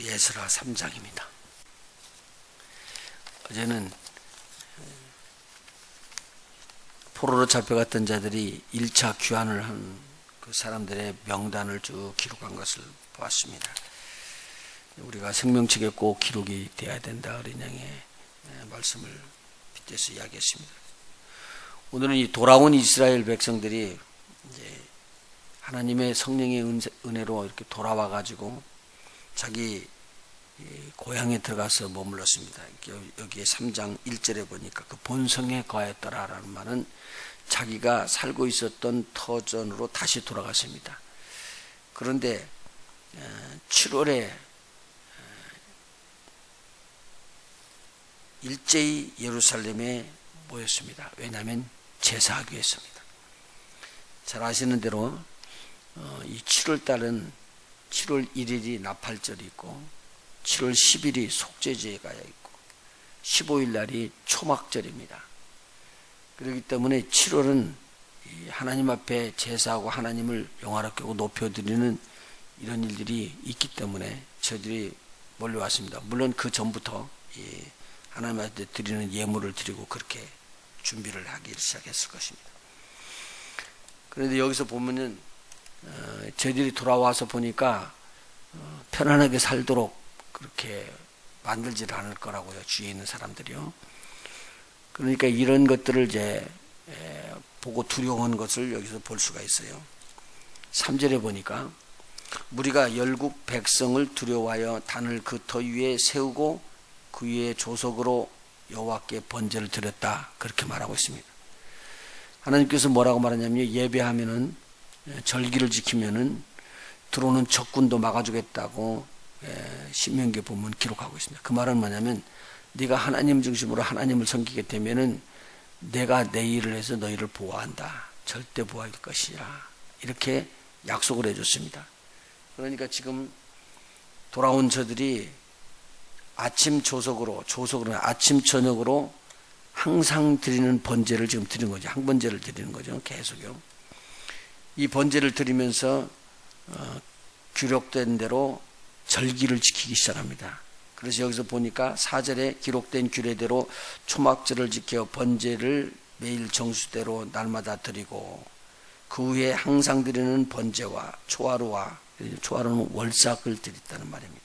우리 에스라 3장입니다. 어제는 포로로 잡혀갔던 자들이 1차 귀환을 한 그 사람들의 명단을 쭉 기록한 것을 보았습니다. 우리가 생명책에 꼭 기록이 되어야 된다. 어린 양의 말씀을 빗대서 이야기했습니다. 오늘은 이 돌아온 이스라엘 백성들이 이제 하나님의 성령의 은혜로 이렇게 돌아와 가지고 자기 고향에 들어가서 머물렀습니다. 여기에 3장 1절에 보니까 그 본성에 거하였더라라는 말은 자기가 살고 있었던 터전으로 다시 돌아갔습니다. 그런데 7월에 일제히 예루살렘에 모였습니다. 왜냐하면 제사하기 위해서입니다. 잘 아시는 대로 이 7월 달은 7월 1일이 나팔절이 있고 7월 10일이 속죄제가 있고 15일 날이 초막절입니다. 그렇기 때문에 7월은 하나님 앞에 제사하고 하나님을 영화롭게 하고 높여드리는 이런 일들이 있기 때문에 저희들이 몰려왔습니다. 물론 그 전부터 하나님한테 드리는 예물을 드리고 그렇게 준비를 하기 시작했을 것입니다. 그런데 여기서 보면은 저희들이 돌아와서 보니까 편안하게 살도록 그렇게 만들지를 않을 거라고요. 주위에 있는 사람들이요. 그러니까 이런 것들을 이제 보고 두려워한 것을 여기서 볼 수가 있어요. 3절에 보니까 무리가 열국 백성을 두려워하여 단을 그 터 위에 세우고 그 위에 조석으로 여호와께 번제를 드렸다. 그렇게 말하고 있습니다. 하나님께서 뭐라고 말하냐면 예배하면은 절기를 지키면은 들어오는 적군도 막아주겠다고 신명기에 보면 기록하고 있습니다. 그 말은 뭐냐면 네가 하나님 중심으로 하나님을 섬기게 되면은 내가 내 일을 해서 너희를 보호한다. 절대 보호할 것이야. 이렇게 약속을 해줬습니다. 그러니까 지금 돌아온 저들이 아침 조석으로 아침 저녁으로 항상 드리는 번제를 지금 드리는 거죠. 항번제를 드리는 거죠. 계속요. 이 번제를 드리면서 규력된 대로 절기를 지키기 시작합니다. 그래서 여기서 보니까 4절에 기록된 규례대로 초막절을 지켜 번제를 매일 정수대로 날마다 드리고 그 후에 항상 드리는 번제와 초하루는 월삭을 드렸다는 말입니다.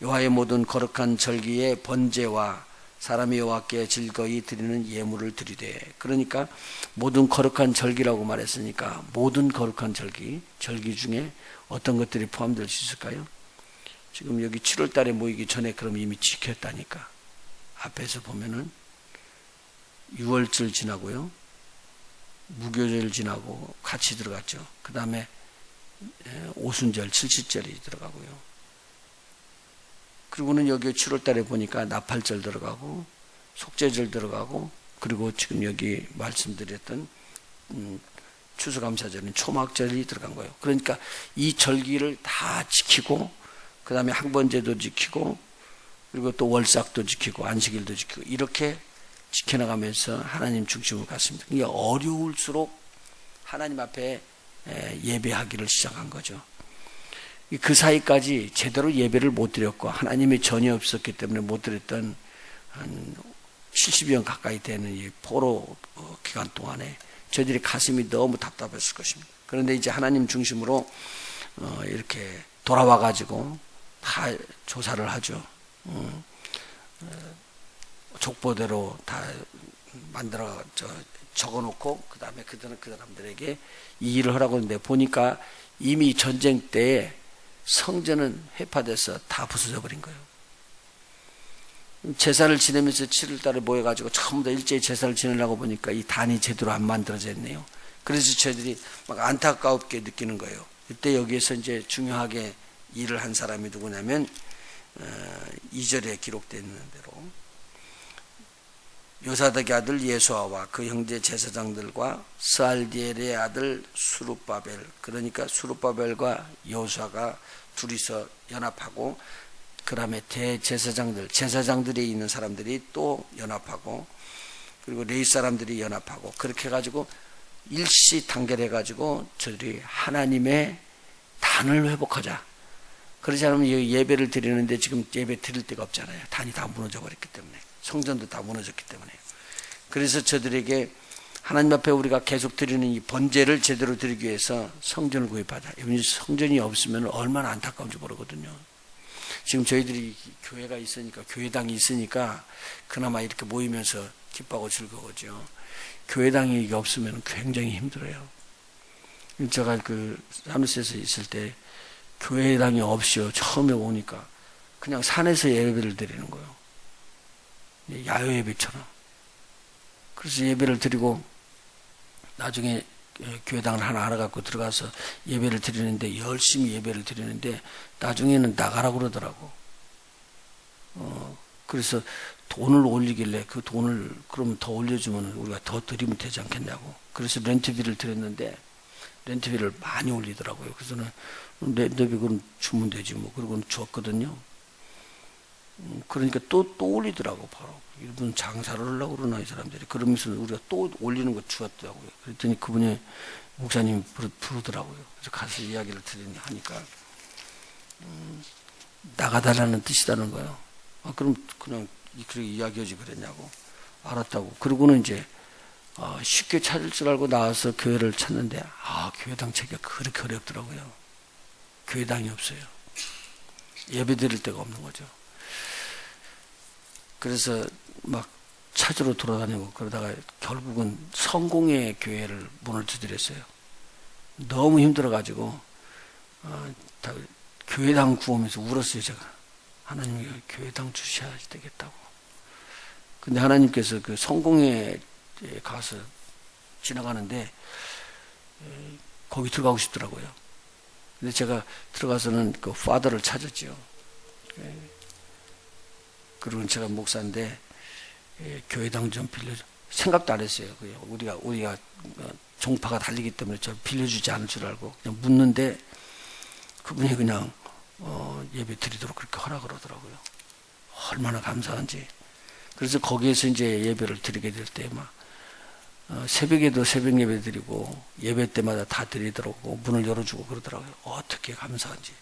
여호와의 모든 거룩한 절기에 번제와 사람이 여호와께 즐거이 드리는 예물을 드리되, 그러니까 모든 거룩한 절기라고 말했으니까 모든 거룩한 절기 중에 어떤 것들이 포함될 수 있을까요? 지금 여기 7월 달에 모이기 전에 그럼 이미 지켰다니까. 앞에서 보면은 6월절 지나고요. 무교절 지나고 같이 들어갔죠. 그 다음에 오순절, 칠시절이 들어가고요. 그리고는 여기 7월 달에 보니까 나팔절 들어가고 속죄절 들어가고 그리고 지금 여기 말씀드렸던 추수감사절은 초막절이 들어간 거예요. 그러니까 이 절기를 다 지키고 그 다음에 항번제도 지키고 그리고 또 월삭도 지키고 안식일도 지키고 이렇게 지켜나가면서 하나님 중심으로 갔습니다. 이게 어려울수록 하나님 앞에 예배하기를 시작한 거죠. 그 사이까지 제대로 예배를 못 드렸고 하나님이 전혀 없었기 때문에 못 드렸던 한 70년 가까이 되는 이 포로 기간 동안에 저희들이 가슴이 너무 답답했을 것입니다. 그런데 이제 하나님 중심으로 이렇게 돌아와 가지고 다 조사를 하죠. 족보대로 다 만들어 적어놓고 그 다음에 그 사람들에게 이 일을 하라고 하는데 보니까 이미 전쟁 때에 성전은 회파돼서 다 부서져 버린 거예요. 제사를 지내면서 7월달에 모여가지고 전부 다 일제히 제사를 지내려고 보니까 이 단이 제대로 안 만들어져 있네요. 그래서 저희들이 막 안타깝게 느끼는 거예요. 이때 여기에서 이제 중요하게 일을 한 사람이 누구냐면 2절에 기록되어 있는 대로 요사닥의 아들 예수아와 그 형제 제사장들과 스알디엘의 아들 수룹바벨, 그러니까 수룹바벨과 여호수아가 둘이서 연합하고 그 다음에 제사장들이 있는 사람들이 또 연합하고 그리고 레위 사람들이 연합하고 그렇게 해가지고 일시 단결해가지고 저들이 하나님의 단을 회복하자. 그렇지 않으면 예배를 드리는데 지금 예배 드릴 데가 없잖아요. 단이 다 무너져 버렸기 때문에. 성전도 다 무너졌기 때문에. 그래서 저들에게 하나님 앞에 우리가 계속 드리는 이 번제를 제대로 드리기 위해서 성전을 구입하자. 성전이 없으면 얼마나 안타까운지 모르거든요. 지금 저희들이 교회가 있으니까, 교회당이 있으니까 그나마 이렇게 모이면서 기뻐하고 즐거워죠. 교회당이 없으면 굉장히 힘들어요. 제가 그 사무실에서 있을 때 교회당이 없이요. 처음에 오니까 그냥 산에서 예배를 드리는 거예요. 야외 예배처럼. 그래서 예배를 드리고 나중에 교회당을 하나 알아갖고 들어가서 예배를 드리는데 열심히 예배를 드리는데 나중에는 나가라고 그러더라고. 그래서 돈을 올리길래 그 돈을 그러면 더 올려주면 우리가 더 드리면 되지 않겠냐고. 그래서 렌트비를 드렸는데 렌트비를 많이 올리더라고요. 그래서는 렌트비는 주면 되지 뭐. 그러고는 줬거든요. 그러니까 또 올리더라고 바로. 이분 장사를 하려고 그러나 이 사람들이. 그러면서 우리가 또 올리는 거 주었더라고요. 그랬더니 그분이 목사님이 부르더라고요. 그래서 가서 이야기를 하니까 나가달라는 뜻이라는 거예요. 그럼 그냥 그렇게 이야기하지 그랬냐고. 알았다고. 그러고는 이제 쉽게 찾을 줄 알고 나와서 교회를 찾는데 교회당 찾기가 그렇게 어렵더라고요. 교회당이 없어요. 예배 드릴 데가 없는 거죠. 그래서 막 찾으러 돌아다니고 그러다가 결국은 성공의 교회를 문을 두드렸어요. 너무 힘들어가지고 교회당 구하면서 울었어요. 제가 하나님이 교회당 주셔야 되겠다고. 근데 하나님께서 그 성공에 가서 지나가는데 거기 들어가고 싶더라고요. 근데 제가 들어가서는 그 파더를 찾았죠. 그리고 제가 목사인데 교회당 좀 빌려줘. 생각도 안 했어요. 우리가 종파가 달리기 때문에 저 빌려주지 않을 줄 알고 그냥 묻는데 그분이 그냥 예배 드리도록 그렇게 허락을 하더라고요. 얼마나 감사한지. 그래서 거기에서 이제 예배를 드리게 될 때 막 새벽에도 새벽 예배 드리고 예배 때마다 다 드리도록 문을 열어주고 그러더라고요. 어떻게 감사한지.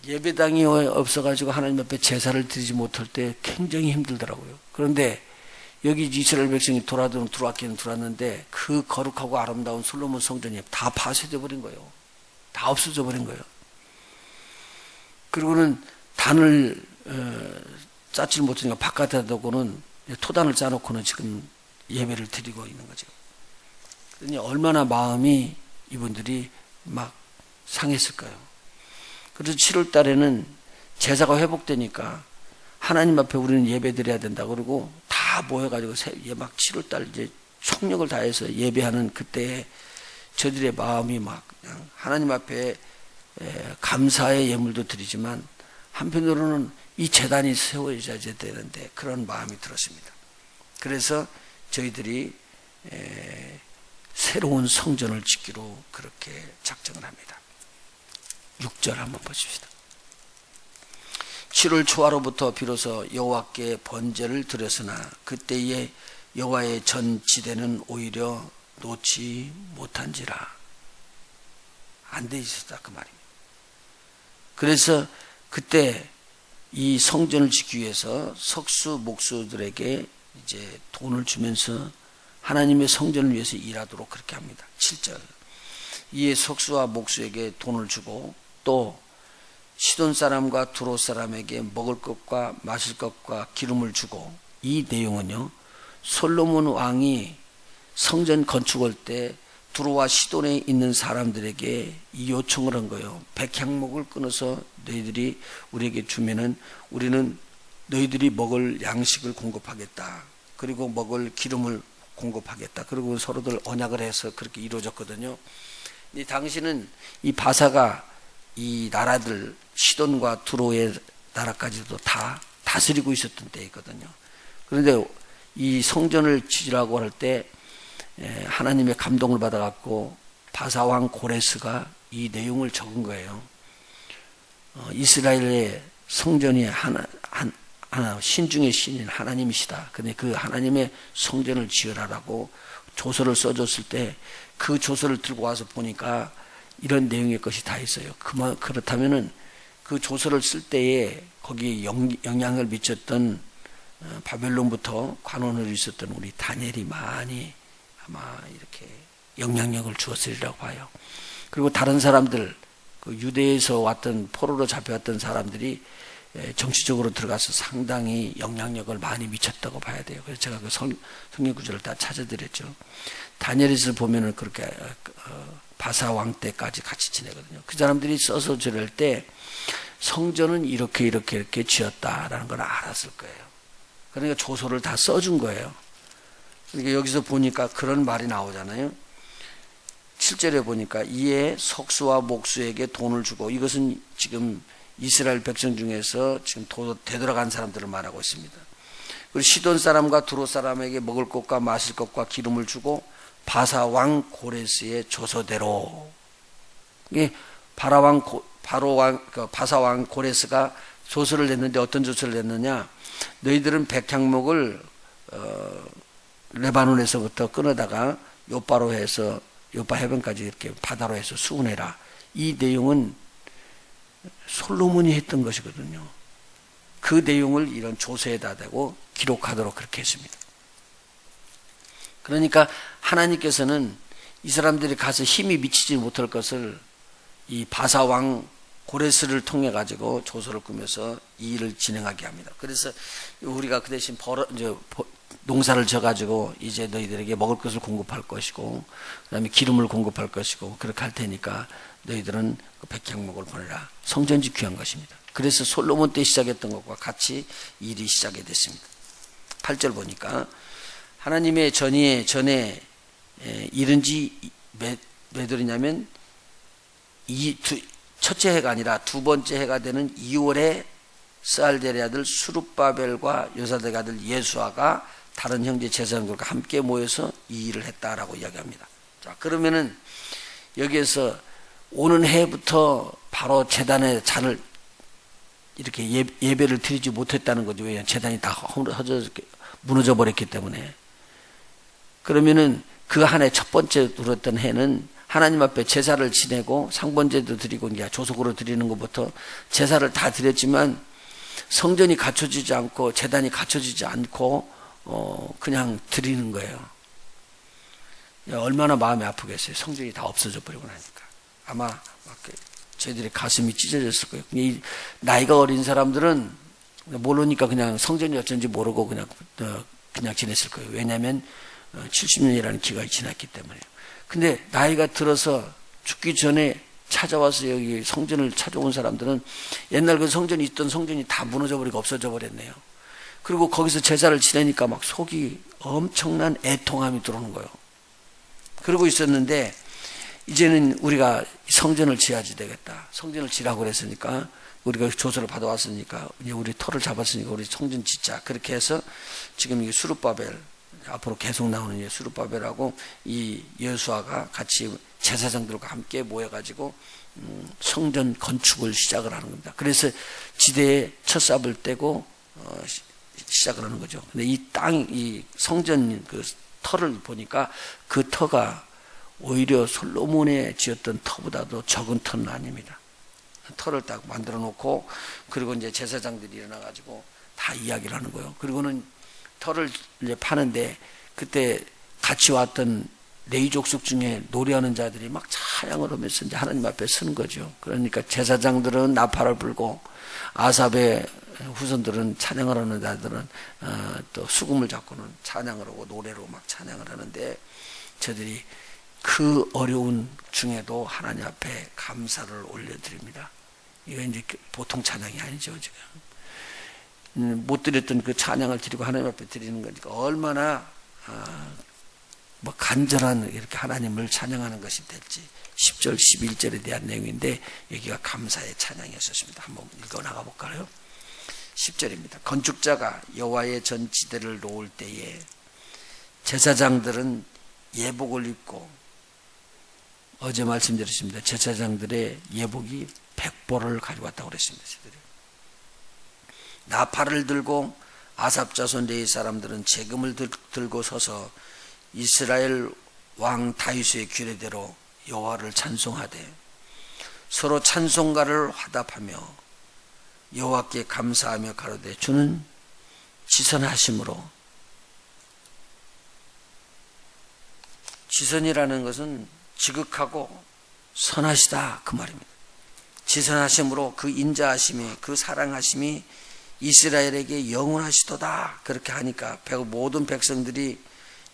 예배당이 없어가지고 하나님 앞에 제사를 드리지 못할 때 굉장히 힘들더라고요. 그런데 여기 이스라엘 백성이 들어왔기는 들어왔는데 그 거룩하고 아름다운 솔로몬 성전이 다 파쇄돼 버린 거예요. 다 없어져 버린 거예요. 그리고는 단을 쌓지 못하니까 바깥에 두고는 토단을 짜놓고는 지금 예배를 드리고 있는 거죠. 그러니 얼마나 마음이 이분들이 막 상했을까요? 그래서 7월 달에는 제사가 회복되니까 하나님 앞에 우리는 예배 드려야 된다. 그러고 다 모여가지고 막 7월 달 이제 총력을 다해서 예배하는 그때에 저들의 마음이 막 그냥 하나님 앞에 감사의 예물도 드리지만 한편으로는 이 제단이 세워져야 되는데 그런 마음이 들었습니다. 그래서 저희들이 새로운 성전을 짓기로 그렇게 작정을 합니다. 6절 한번 보십시다. 7월 초하로부터 비로소 여호와께 번제를 드렸으나 그때에 여호와의 전 지대는 오히려 놓지 못한지라. 안 돼 있었다 그 말입니다. 그래서 그때 이 성전을 짓기 위해서 석수 목수들에게 이제 돈을 주면서 하나님의 성전을 위해서 일하도록 그렇게 합니다. 7절. 이에 석수와 목수에게 돈을 주고 또 시돈 사람과 두로 사람에게 먹을 것과 마실 것과 기름을 주고, 이 내용은요 솔로몬 왕이 성전 건축할 때 두로와 시돈에 있는 사람들에게 이 요청을 한 거예요. 백향목을 끊어서 너희들이 우리에게 주면은 우리는 너희들이 먹을 양식을 공급하겠다. 그리고 먹을 기름을 공급하겠다. 그리고 서로들 언약을 해서 그렇게 이루어졌거든요. 이 당시는 이 바사가 이 나라들 시돈과 두로의 나라까지도 다 다스리고 있었던 때이거든요. 그런데 이 성전을 지으라고 할 때 하나님의 감동을 받아갖고 바사왕 고레스가 이 내용을 적은 거예요. 이스라엘의 성전이 하나 신중의 신인 하나님이시다. 근데 그 하나님의 성전을 지으라라고 조서를 써줬을 때 그 조서를 들고 와서 보니까 이런 내용의 것이 다 있어요. 그렇다면은 그 조서를 쓸 때에 거기에 영향을 미쳤던 바벨론부터 관원으로 있었던 우리 다니엘이 많이 아마 이렇게 영향력을 주었으리라고 봐요. 그리고 다른 사람들, 그 유대에서 왔던 포로로 잡혀왔던 사람들이 정치적으로 들어가서 상당히 영향력을 많이 미쳤다고 봐야 돼요. 그래서 제가 그 성경 구절을 다 찾아드렸죠. 다니엘에서 보면은 그렇게 바사 왕 때까지 같이 지내거든요. 그 사람들이 써서 저럴 때 성전은 이렇게 지었다라는 걸 알았을 거예요. 그러니까 조서를 다 써준 거예요. 그러니까 여기서 보니까 그런 말이 나오잖아요. 7절에 보니까 이에 석수와 목수에게 돈을 주고, 이것은 지금 이스라엘 백성 중에서 지금 되돌아간 사람들을 말하고 있습니다. 그리고 시돈 사람과 두로 사람에게 먹을 것과 마실 것과 기름을 주고 바사 왕 고레스의 조서대로, 이게 바사 왕 고레스가 조서를 냈는데 어떤 조서를 냈느냐? 너희들은 백향목을 레바논에서부터 끊어다가 요바로 해서 요바 해변까지 이렇게 바다로 해서 수운해라. 이 내용은 솔로몬이 했던 것이거든요. 그 내용을 이런 조서에다 대고 기록하도록 그렇게 했습니다. 그러니까 하나님께서는 이 사람들이 가서 힘이 미치지 못할 것을 이 바사 왕 고레스를 통해 가지고 조서를 꾸며서 이 일을 진행하게 합니다. 그래서 우리가 그 대신 농사를 져가지고 이제 너희들에게 먹을 것을 공급할 것이고, 그 다음에 기름을 공급할 것이고, 그렇게 할 테니까 너희들은 그 백향목을 보내라. 성전 지키한 것입니다. 그래서 솔로몬 때 시작했던 것과 같이 일이 시작이 됐습니다. 8절 보니까 하나님의 전에 이른 지 몇 월이냐면 첫째 해가 아니라 두 번째 해가 되는 2월에 스알델의 아들 수룹바벨과 요사닥의 아들 예수아가 다른 형제 제사장들과 함께 모여서 이 일을 했다라고 이야기합니다. 자, 그러면은 여기에서 오는 해부터 바로 제단에 잔을 이렇게 예배를 드리지 못했다는 거죠. 왜냐하면 제단이 다 무너져 버렸기 때문에. 그러면은 그 한 해 첫 번째 들었던 해는 하나님 앞에 제사를 지내고 상번제도 드리고 이제 조속으로 드리는 것부터 제사를 다 드렸지만 성전이 갖춰지지 않고 제단이 갖춰지지 않고 그냥 드리는 거예요. 얼마나 마음이 아프겠어요. 성전이 다 없어져 버리고 나니까. 아마 저희들의 가슴이 찢어졌을 거예요. 이 나이가 어린 사람들은 모르니까 그냥 성전이 어쩐지 모르고 그냥 지냈을 거예요. 왜냐하면 70년이라는 기간이 지났기 때문에요. 근데 나이가 들어서 죽기 전에 찾아와서 여기 성전을 찾아온 사람들은 옛날 그 성전이 있던 성전이 다 무너져 버리고 없어져 버렸네요. 그리고 거기서 제사를 지내니까 막 속이 엄청난 애통함이 들어오는 거예요. 그러고 있었는데 이제는 우리가 성전을 지어야지 되겠다. 성전을 지라고 그랬으니까 우리가 조서를 받아왔으니까 이제 우리 터를 잡았으니까 우리 성전 짓자. 그렇게 해서 지금 이 수룹바벨, 앞으로 계속 나오는 이 수룹바벨하고 이 여수아가 같이 제사장들과 함께 모여가지고 성전 건축을 시작을 하는 겁니다. 그래서 지대에 첫 삽을 떼고 시작을 하는 거죠. 근데 이 성전 그 터를 보니까 그 터가 오히려 솔로몬의 지었던 터보다도 적은 터는 아닙니다. 터를 딱 만들어 놓고 그리고 이제 제사장들이 일어나가지고 다 이야기를 하는 거예요. 그리고는 터를 이제 파는데 그때 같이 왔던 레위 족속 중에 노래하는 자들이 막 찬양을 하면서 이제 하나님 앞에 서는 거죠. 그러니까 제사장들은 나팔을 불고 아삽의 후손들은 찬양을 하는 자들은 또 수금을 잡고는 찬양을 하고 노래로 막 찬양을 하는데 저들이 그 어려운 중에도 하나님 앞에 감사를 올려드립니다. 이거 이제 보통 찬양이 아니죠, 지금. 못 드렸던 그 찬양을 드리고 하나님 앞에 드리는 거니까 얼마나 간절한 이렇게 하나님을 찬양하는 것이 될지 10절, 11절에 대한 내용인데 여기가 감사의 찬양이었습니다. 한번 읽어 나가 볼까요? 10절입니다. 건축자가 여호와의 전 지대를 놓을 때에 제사장들은 예복을 입고, 어제 말씀드렸습니다. 제사장들의 예복이 100보를 가져왔다고 그랬습니다. 나팔을 들고 아삽 자손 레위 사람들은 재금을 들고 서서 이스라엘 왕 다윗의 규례대로 여호와를 찬송하되 서로 찬송가를 화답하며 여호와께 감사하며 가로되 주는 지선하심으로, 지선이라는 것은 지극하고 선하시다 그 말입니다. 지선하심으로 그 인자하심이, 그 사랑하심이 이스라엘에게 영원하시도다. 그렇게 하니까 모든 백성들이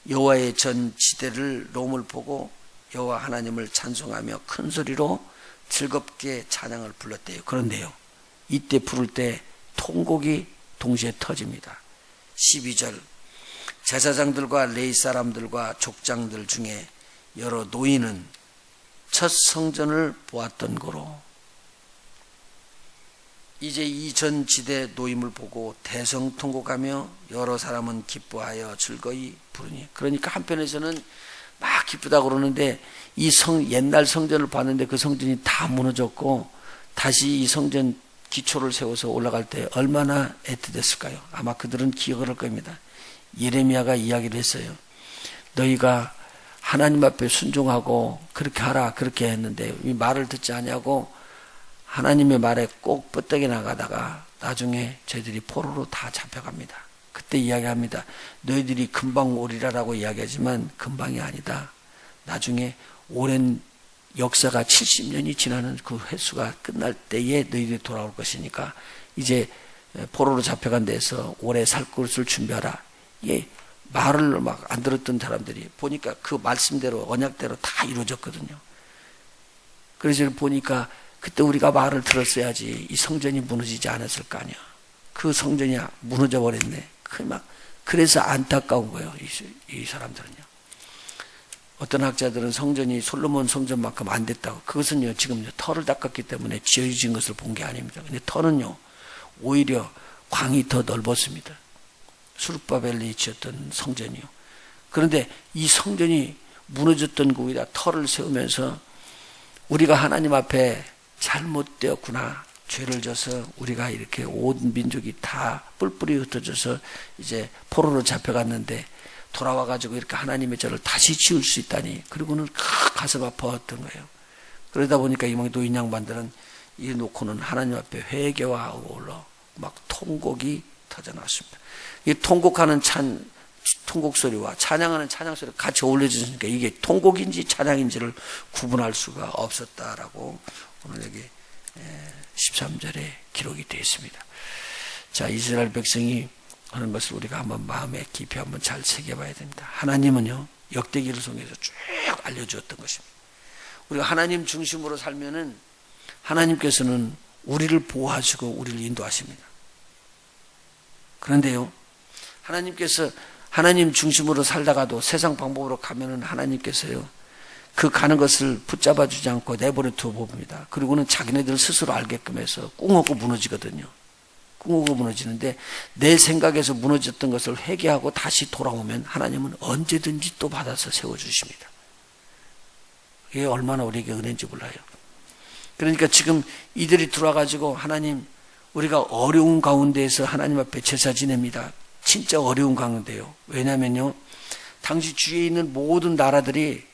여호와의 전 지대를 롬을 보고 여호와 하나님을 찬송하며 큰 소리로 즐겁게 찬양을 불렀대요. 그런데요, 이때 부를 때 통곡이 동시에 터집니다. 12절, 제사장들과 레위 사람들과 족장들 중에 여러 노인은 첫 성전을 보았던 고로 이제 이 전 지대 노임을 보고 대성통곡하며 여러 사람은 기뻐하여 즐거이 부르니. 그러니까 한편에서는 막 기쁘다고 그러는데 이 옛날 성전을 봤는데 그 성전이 다 무너졌고 다시 이 성전 기초를 세워서 올라갈 때 얼마나 애틋했을까요? 아마 그들은 기억을 할 겁니다. 예레미야가 이야기를 했어요. 너희가 하나님 앞에 순종하고 그렇게 하라 그렇게 했는데 이 말을 듣지 아니하고 하나님의 말에 꼭 뻗떡이 나가다가 나중에 저희들이 포로로 다 잡혀갑니다. 그때 이야기합니다. 너희들이 금방 오리라라고 이야기하지만 금방이 아니다. 나중에 오랜 역사가 70년이 지나는 그 횟수가 끝날 때에 너희들이 돌아올 것이니까 이제 포로로 잡혀간 데서 오래 살 것을 준비하라. 이게 말을 막 안 들었던 사람들이 보니까 그 말씀대로 언약대로 다 이루어졌거든요. 그래서 보니까 그때 우리가 말을 들었어야지 이 성전이 무너지지 않았을 거 아니야. 그 성전이 무너져 버렸네. 그래서 안타까운 거예요. 이 사람들은요. 어떤 학자들은 성전이 솔로몬 성전만큼 안 됐다고. 그것은요, 지금 터를 닦았기 때문에 지어진 것을 본 게 아닙니다. 근데 터는요, 오히려 광이 더 넓었습니다. 수르바벨이 지었던 성전이요. 그런데 이 성전이 무너졌던 곳에다 터를 세우면서 우리가 하나님 앞에 잘못되었구나, 죄를 져서 우리가 이렇게 온 민족이 다 뿔뿔이 흩어져서 이제 포로로 잡혀갔는데 돌아와가지고 이렇게 하나님의 절을 다시 지을 수 있다니. 그리고는 가슴 아파했던 거예요. 그러다 보니까 이 노인 양반들은 이 놓고는 하나님 앞에 회개와 올라 막 통곡이 터져나왔습니다. 이 통곡하는 통곡 소리와 찬양하는 찬양 소리가 같이 어울려지니까 이게 통곡인지 찬양인지를 구분할 수가 없었다라고 오늘 여기 13절에 기록이 되어 있습니다. 자, 이스라엘 백성이 하는 것을 우리가 한번 마음에 깊이 한번 잘 새겨봐야 됩니다. 하나님은요, 역대기를 통해서 쭉 알려주었던 것입니다. 우리가 하나님 중심으로 살면은 하나님께서는 우리를 보호하시고 우리를 인도하십니다. 그런데요, 하나님께서 하나님 중심으로 살다가도 세상 방법으로 가면은 하나님께서요, 그 가는 것을 붙잡아 주지 않고 내버려 두어 봅니다. 그리고는 자기네들 스스로 알게끔 해서 꿍하고 무너지거든요. 꿍하고 무너지는데 내 생각에서 무너졌던 것을 회개하고 다시 돌아오면 하나님은 언제든지 또 받아서 세워주십니다. 이게 얼마나 우리에게 은혜인지 몰라요. 그러니까 지금 이들이 들어와가지고 하나님, 우리가 어려운 가운데에서 하나님 앞에 제사 지냅니다. 진짜 어려운 가운데요. 왜냐면요, 당시 주위에 있는 모든 나라들이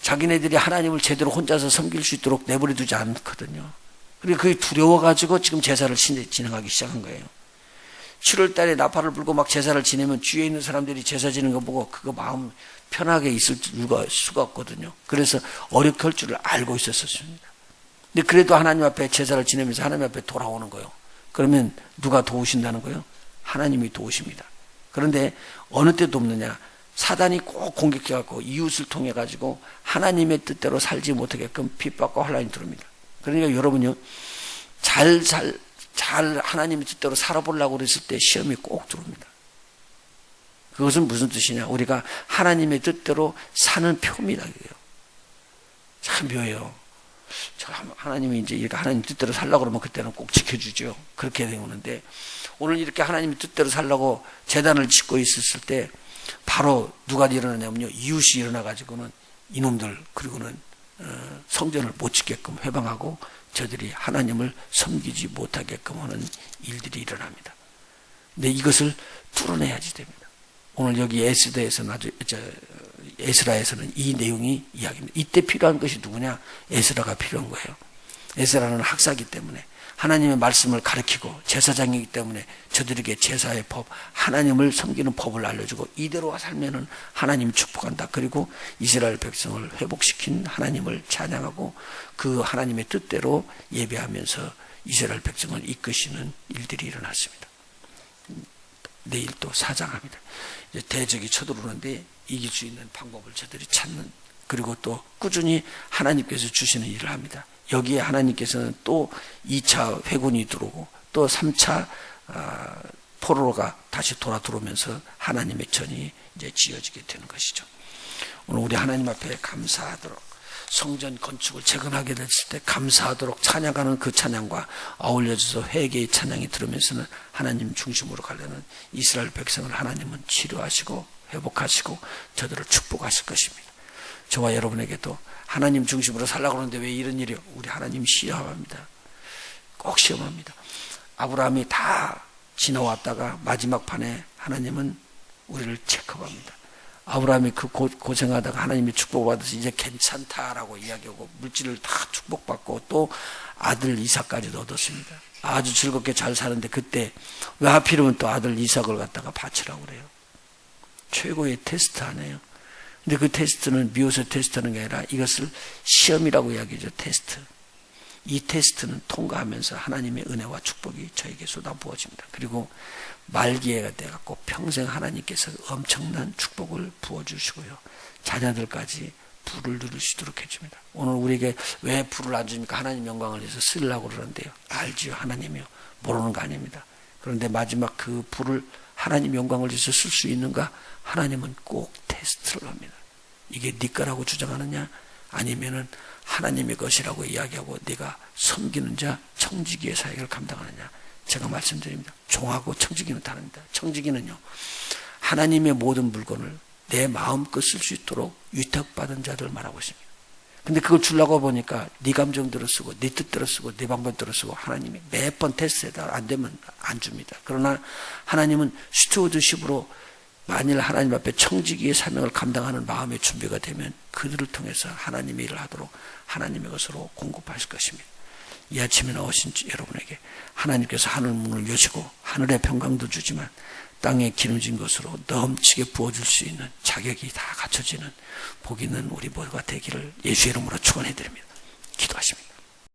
자기네들이 하나님을 제대로 혼자서 섬길 수 있도록 내버려 두지 않거든요. 그리고 그게 두려워가지고 지금 제사를 진행하기 시작한 거예요. 7월 달에 나팔을 불고 막 제사를 지내면 주위에 있는 사람들이 제사 지내는 거 보고 그거 마음 편하게 있을 수가 없거든요. 그래서 어렵게 할 줄을 알고 있었습니다. 근데 그래도 하나님 앞에 제사를 지내면서 하나님 앞에 돌아오는 거예요. 그러면 누가 도우신다는 거예요? 하나님이 도우십니다. 그런데 어느 때도 없느냐? 사단이 꼭 공격해갖고 이웃을 통해가지고 하나님의 뜻대로 살지 못하게끔 핍박과 환난이 들어옵니다. 그러니까 여러분요, 잘 하나님의 뜻대로 살아보려고 그랬을 때 시험이 꼭 들어옵니다. 그것은 무슨 뜻이냐? 우리가 하나님의 뜻대로 사는 표입니다. 그게요. 참 묘해요. 하나님이 이제 이렇게 하나님 뜻대로 살려고 그러면 그때는 꼭 지켜주죠. 그렇게 되는데 오늘 이렇게 하나님의 뜻대로 살려고 제단을 짓고 있었을 때 바로 누가 일어나냐면요, 이웃이 일어나가지고는 이놈들, 그리고는 성전을 못 짓게끔 회방하고 저들이 하나님을 섬기지 못하게끔 하는 일들이 일어납니다. 근데 이것을 뚫어내야지 됩니다. 오늘 여기 에스라에서는 이 내용이 이야기입니다. 이때 필요한 것이 누구냐? 에스라가 필요한 거예요. 에스라는 학사이기 때문에 하나님의 말씀을 가르치고 제사장이기 때문에 저들에게 제사의 법, 하나님을 섬기는 법을 알려주고 이대로 살면은 하나님이 축복한다. 그리고 이스라엘 백성을 회복시킨 하나님을 찬양하고 그 하나님의 뜻대로 예배하면서 이스라엘 백성을 이끄시는 일들이 일어났습니다. 내일 또 사장합니다. 이제 대적이 쳐들어오는데 이길 수 있는 방법을 저들이 찾는, 그리고 또 꾸준히 하나님께서 주시는 일을 합니다. 여기에 하나님께서는 또 2차 회군이 들어오고 또 3차 포로가 다시 돌아 들어오면서 하나님의 전이 이제 지어지게 되는 것이죠. 오늘 우리 하나님 앞에 감사하도록, 성전 건축을 재건하게 됐을 때 감사하도록 찬양하는 그 찬양과 어울려져서 회개의 찬양이 들으면서는 하나님 중심으로 가려는 이스라엘 백성을 하나님은 치료하시고 회복하시고 저들을 축복하실 것입니다. 저와 여러분에게도 하나님 중심으로 살라고 하는데 왜 이런 일이요? 우리 하나님 시험합니다. 꼭 시험합니다. 아브라함이 다 지나왔다가 마지막 판에 하나님은 우리를 체크합니다. 아브라함이 그 고생하다가 하나님이 축복받아서 이제 괜찮다라고 이야기하고 물질을 다 축복받고 또 아들 이삭까지도 얻었습니다. 아주 즐겁게 잘 사는데 그때 왜 하필이면 또 아들 이삭을 갖다가 바치라고 그래요? 최고의 테스트 아니에요? 근데 그 테스트는 미워서 테스트하는 게 아니라 이것을 시험이라고 이야기하죠. 테스트. 이 테스트는 통과하면서 하나님의 은혜와 축복이 저에게 쏟아부어집니다. 그리고 말기회가 돼갖고 평생 하나님께서 엄청난 축복을 부어주시고요. 자녀들까지 불을 누리시도록 해줍니다. 오늘 우리에게 왜 불을 안 줍니까? 하나님 영광을 위해서 쓰려고 그러는데요. 알지요. 하나님이요. 모르는 거 아닙니다. 그런데 마지막 그 불을 하나님 영광을 위해서 쓸 수 있는가? 하나님은 꼭 테스트를 합니다. 이게 네 거라고 주장하느냐? 아니면은 하나님의 것이라고 이야기하고 네가 섬기는 자 청지기의 사역을 감당하느냐? 제가 말씀드립니다. 종하고 청지기는 다릅니다. 청지기는요, 하나님의 모든 물건을 내 마음껏 쓸 수 있도록 위탁받은 자들 말하고 있습니다. 근데 그걸 주려고 보니까 네 감정대로 쓰고 네 뜻대로 쓰고 네 방법대로 쓰고 하나님이 매번 테스트에다 안 되면 안 줍니다. 그러나 하나님은 스튜어드십으로 만일 하나님 앞에 청지기의 사명을 감당하는 마음의 준비가 되면 그들을 통해서 하나님의 일을 하도록 하나님의 것으로 공급하실 것입니다. 이 아침에 나오신 여러분에게 하나님께서 하늘 문을 여시고 하늘의 평강도 주지만 땅에 기름진 것으로 넘치게 부어줄 수 있는 자격이 다 갖춰지는 복 있는 우리 모두가 되기를 예수의 이름으로 축원해 드립니다. 기도하십니다.